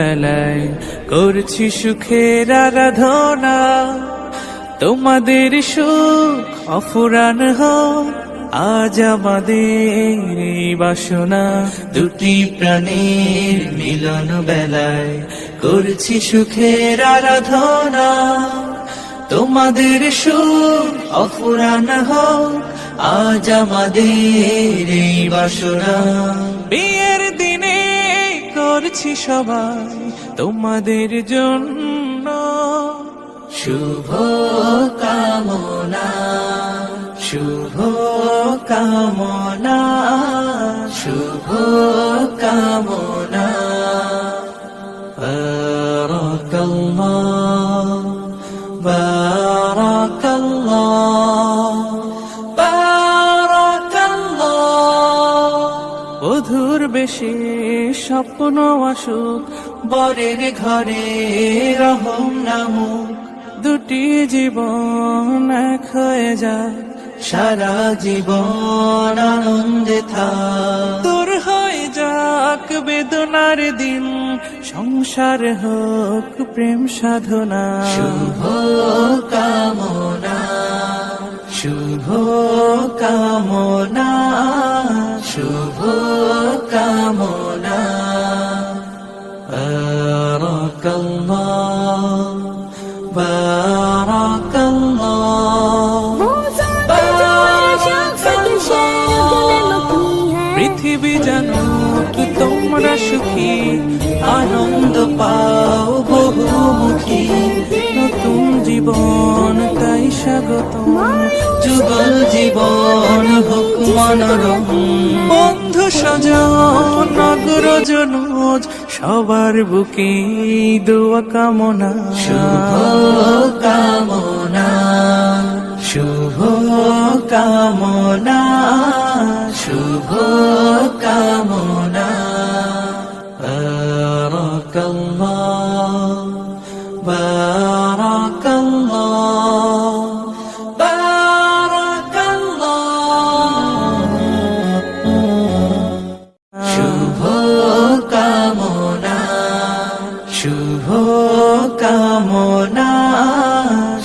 বেলায় করছি সুখের আরাধনা, তোমাদের সুখ অফুরান হোক আজ আমাদের এই বাসনা। দুটি প্রাণের মিলন বেলায় করছি সুখের আরাধনা, তোমাদের সুখ অফুরান হোক আজ আমাদের এই বাসনা। বিয়ের দিনে করছি সবাই তোমাদের জন্য শুভ কামনা, শুভ কামনা, শুভ কামনা। বারাকাল্লাহ, বারাকাল্লাহ, বারাকাল্লাহ। বধুর বেশে স্বপ্ন আসুক, বরের ঘরে রহম নামুক, দুটি জীবন এক হয়ে যায়, সারা জীবন আনন্দে থাক। দূর হয়ে যাক বেদনার দিন, সংসার হোক প্রেম সাধনা। শুভ কামনা, শুভ কামনা, শুভ কামনা। বারাকাল্লাহ, বারাকাল্লাহ, পৃথিবী জানুক তোমরা সুখী, আনন্দ পাও বহুমুখী, নতুন জীবন তাই স্বাগত, যুগল জীবন হোক মনোরম। বন্ধু স্বজন নগরজনজ সবার বুকে দোয়া কামনা। শুভ কামনা, শুভ কামনা, শুভ কামনা। বারাকাল্লাহ, বারাকাল্লাহ, বারাকাল্লাহ। শুভ কামনা, শুভ কামনা,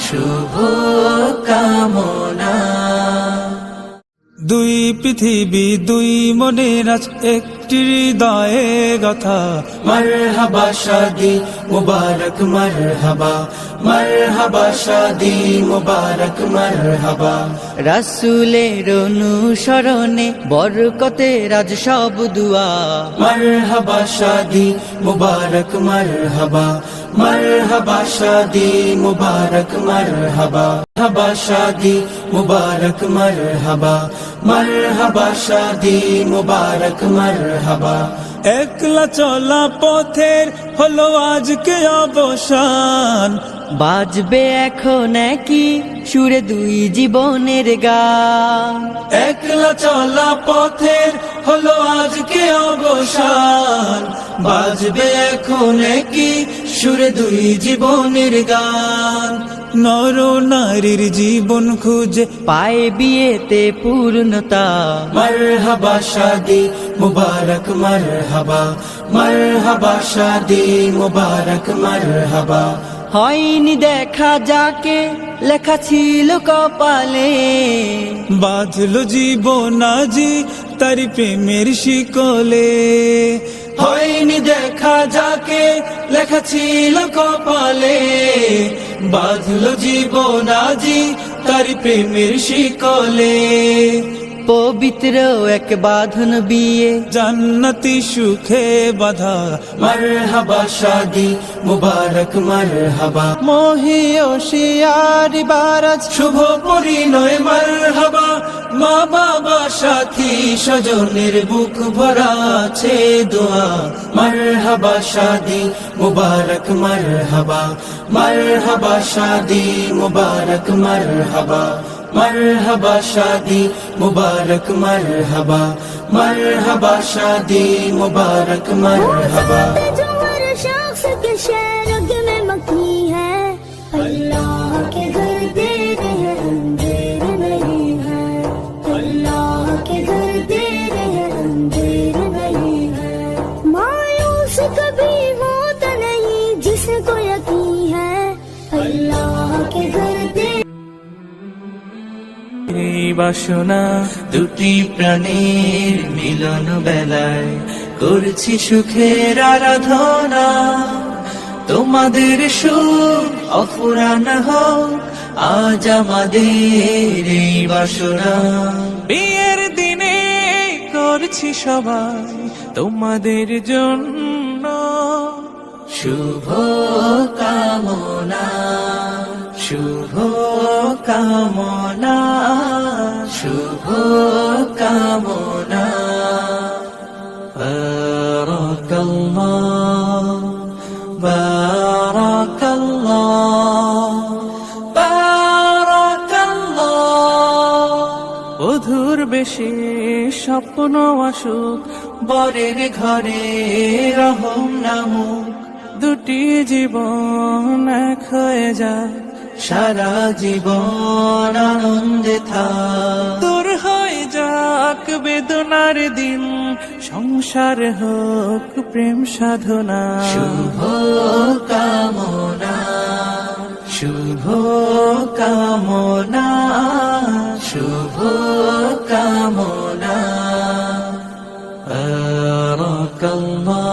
শুভ কামনা। দুই পৃথিবী দুই মনের আজ একটি হৃদয়ে গাথা। মারহাবা শাদি মুবারক মারহাবা, মারহাবা শাদি মুবারক মারহাবা। রাসূলের অনুসরণে বরকতের আজ সব দুয়া। মারহাবা শাদি মুবারক মারহাবা, মারহাবা শাদি মুবারক মারহাবা। মারহাবা শাদি মুবারক মারহাবা, মারহাবা শাদি মুবারক মারহাবা। একলা চলা পথের হলো আজকে অবসান, বাজবে এখন একই সুরে দুই জীবনের গান। একলা চলা পথের হলো আজকে অবসান, বাজবে এখন কি সুরে দুই জীবনের গান। নর নারীর জীবন খুঁজে পায় বিয়েতে পূর্ণতা। মারহাবা শাদি মুবারক মারহাবা, মারহাবা শাদি মুবারক মারহাবা। হয়নি দেখা যাকে লেখা ছিল কপালে, বাঁধলো জীবন আজি তারি প্রেমের শিকলে। হয়নি দেখা যাকে লেখা ছিল কপালে, বাঁধলো জীবন আজি তার প্রেমের শিকলে। পবিত্র এক বাঁধন বিয়ে জান্নাতি সুখে বাধা। মারহাবা শাদি মুবারক মারহাবা, মহিয়সিয়ারি বারাজ শুভ পরিণয় মারহাবা। মা বাবা সাথী স্বজনের বুক ভরা আছে দোয়া। মারহাবা শাদি মুবারক মারহাবা, মারহাবা শাদি মুবারক মারহাবা। মারহাবা শাদি মুবারক মারহাবা, মারহাবা শাদি মুবারक মারহাবা। जो हर शख्स के शरग में मकी है, अल्लाह के घर देर है अंधेर नहीं है, अल्लाह के घर देर है अंधेर नहीं है। मायूस कभी होता किसको यकीन है अल्लाह के घर दे এই বাসনা দুটি প্রাণীর মিলন বেলায় করছি সুখের আরাধনা তোমাদের সুখ অফুরান হোক আজ আমাদের এই বাসনা বিয়ের দিনে করছি সবাই তোমাদের জন্য শুভ কামনা শুভ কামনা শুভ কামনা বারাকাল্লাহ বারাকাল্লাহ বারাকাল্লাহ বধুর বেশে স্বপ্ন আসুক বরের ঘরে রহম নামুক দুটি জীবন এক হয়ে যায় সারা জীবন আনন্দে থাক দূর হয়ে যাক বেদনার দিন সংসার হোক প্রেম সাধনা শুভ কামনা শুভ কামনা শুভ কামনা বারাকাল্লাহ